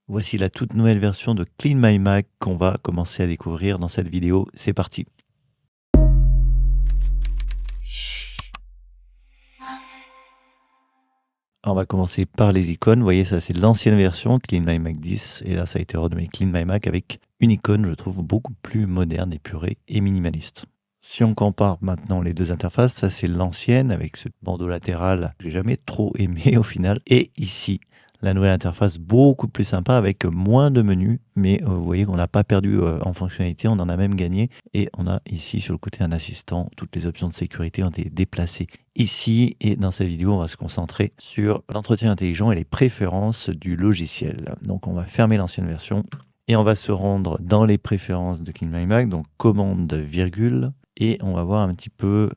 Voici la toute nouvelle version de Clean My Mac qu'on va commencer à découvrir dans cette vidéo. C'est parti. Alors, on va commencer par les icônes. Vous voyez, ça c'est l'ancienne version, Clean My Mac 10. Et là, ça a été renommé Clean My Mac avec une icône, je trouve, beaucoup plus moderne, épurée et minimaliste. Si on compare maintenant les deux interfaces, ça c'est l'ancienne avec ce bandeau latéral que j'ai jamais trop aimé au final. Et ici, la nouvelle interface beaucoup plus sympa avec moins de menus, mais vous voyez qu'on n'a pas perdu en fonctionnalité, on en a même gagné. Et on a ici sur le côté un assistant, toutes les options de sécurité ont été déplacées ici. Et dans cette vidéo, on va se concentrer sur l'entretien intelligent et les préférences du logiciel. Donc on va fermer l'ancienne version et on va se rendre dans les préférences de Clean My Mac, donc commande virgule. Et on va voir un petit peu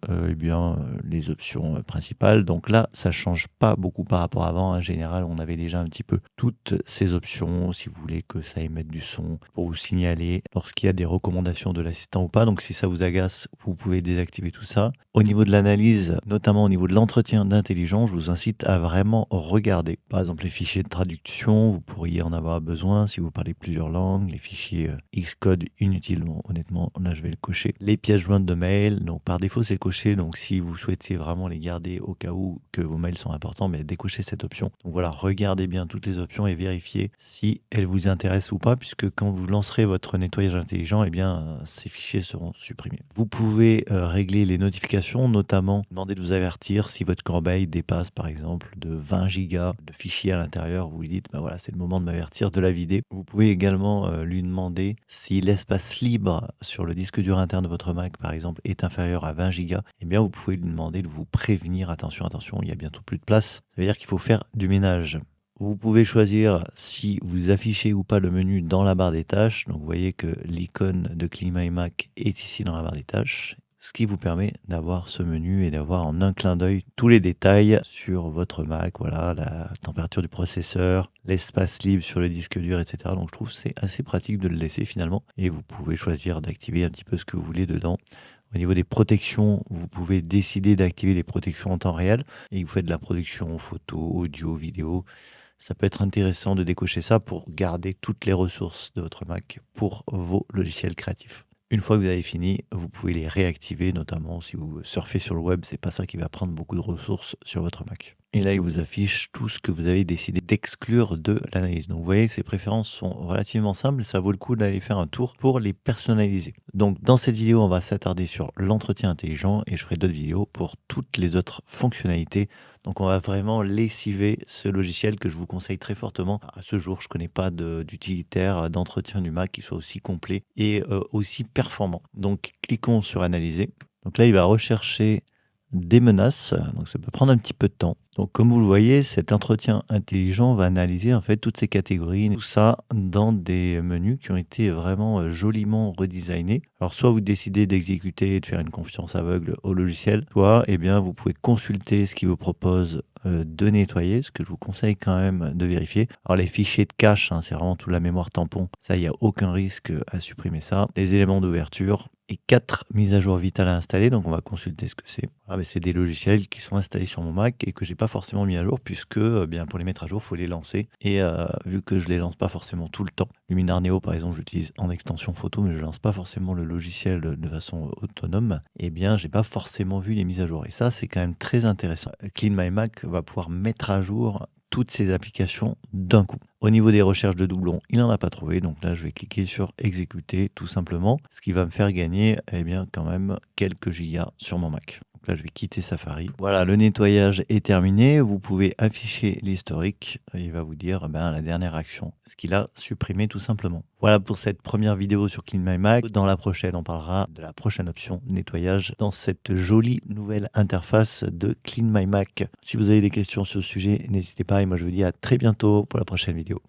les options principales. Donc là, ça change pas beaucoup par rapport à avant. En général, on avait déjà un petit peu toutes ces options. Si vous voulez que ça émette du son pour vous signaler lorsqu'il y a des recommandations de l'assistant ou pas. Donc si ça vous agace, vous pouvez désactiver tout ça. Au niveau de l'analyse, notamment au niveau de l'entretien d'intelligence, je vous incite à vraiment regarder. Par exemple, les fichiers de traduction, vous pourriez en avoir besoin si vous parlez plusieurs langues. Les fichiers Xcode inutiles, bon, honnêtement, là je vais le cocher. Les pièces jointes de mail, donc par défaut c'est coché, donc si vous souhaitez vraiment les garder au cas où que vos mails sont importants, mais décochez cette option. Donc voilà, regardez bien toutes les options et vérifiez si elles vous intéressent ou pas, puisque quand vous lancerez votre nettoyage intelligent, eh bien ces fichiers seront supprimés. Vous pouvez régler les notifications, notamment demander de vous avertir si votre corbeille dépasse par exemple de 20 gigas de fichiers à l'intérieur. Vous lui dites, ben voilà, c'est le moment de m'avertir, de la vider. Vous pouvez également lui demander si l'espace libre sur le disque dur interne de votre Mac, par exemple, est inférieur à 20 gigas, eh bien vous pouvez lui demander de vous prévenir, attention, attention, il y a bientôt plus de place. Ça veut dire qu'il faut faire du ménage. Vous pouvez choisir si vous affichez ou pas le menu dans la barre des tâches. Donc vous voyez que l'icône de Clean My Mac est ici dans la barre des tâches, ce qui vous permet d'avoir ce menu et d'avoir en un clin d'œil tous les détails sur votre Mac, voilà, la température du processeur, l'espace libre sur le disque dur, etc. Donc je trouve que c'est assez pratique de le laisser finalement, et vous pouvez choisir d'activer un petit peu ce que vous voulez dedans. Au niveau des protections, vous pouvez décider d'activer les protections en temps réel, et vous faites de la production photo, audio, vidéo. Ça peut être intéressant de décocher ça pour garder toutes les ressources de votre Mac pour vos logiciels créatifs. Une fois que vous avez fini, vous pouvez les réactiver, notamment si vous surfez sur le web, c'est pas ça qui va prendre beaucoup de ressources sur votre Mac. Et là, il vous affiche tout ce que vous avez décidé d'exclure de l'analyse. Donc vous voyez que ces préférences sont relativement simples, ça vaut le coup d'aller faire un tour pour les personnaliser. Donc dans cette vidéo, on va s'attarder sur l'entretien intelligent et je ferai d'autres vidéos pour toutes les autres fonctionnalités. Donc on va vraiment lessiver ce logiciel que je vous conseille très fortement. À ce jour, je ne connais pas d'utilitaire d'entretien du Mac qui soit aussi complet et aussi performant. Donc cliquons sur analyser. Donc là, il va rechercher des menaces, donc ça peut prendre un petit peu de temps. Donc comme vous le voyez, cet entretien intelligent va analyser en fait toutes ces catégories, tout ça dans des menus qui ont été vraiment joliment redesignés. Alors soit vous décidez d'exécuter et de faire une confiance aveugle au logiciel, soit eh bien, vous pouvez consulter ce qu'il vous propose de nettoyer, ce que je vous conseille quand même de vérifier. Alors les fichiers de cache, hein, c'est vraiment toute la mémoire tampon, ça il n'y a aucun risque à supprimer ça. Les éléments d'ouverture et 4 mises à jour vitales à installer, donc on va consulter ce que c'est. Ah, c'est des logiciels qui sont installés sur mon Mac et que j'ai pas forcément mis à jour puisque bien pour les mettre à jour, il faut les lancer. Et vu que je les lance pas forcément tout le temps, Luminar Neo par exemple, j'utilise en extension photo, mais je lance pas forcément le logiciel de façon autonome, et bien j'ai pas forcément vu les mises à jour. Et ça, c'est quand même très intéressant. Clean My Mac va pouvoir mettre à jour toutes ces applications d'un coup. Au niveau des recherches de doublons, il n'en a pas trouvé, donc là je vais cliquer sur exécuter tout simplement, ce qui va me faire gagner eh bien quand même quelques gigas sur mon Mac. Donc là je vais quitter Safari. Voilà, le nettoyage est terminé, vous pouvez afficher l'historique, il va vous dire la dernière action, ce qu'il a supprimé tout simplement. Voilà pour cette première vidéo sur Clean My Mac. Dans la prochaine, on parlera de la prochaine option nettoyage dans cette jolie nouvelle interface de Clean My Mac. Si vous avez des questions sur ce sujet, n'hésitez pas et moi je vous dis à très bientôt pour la prochaine vidéo.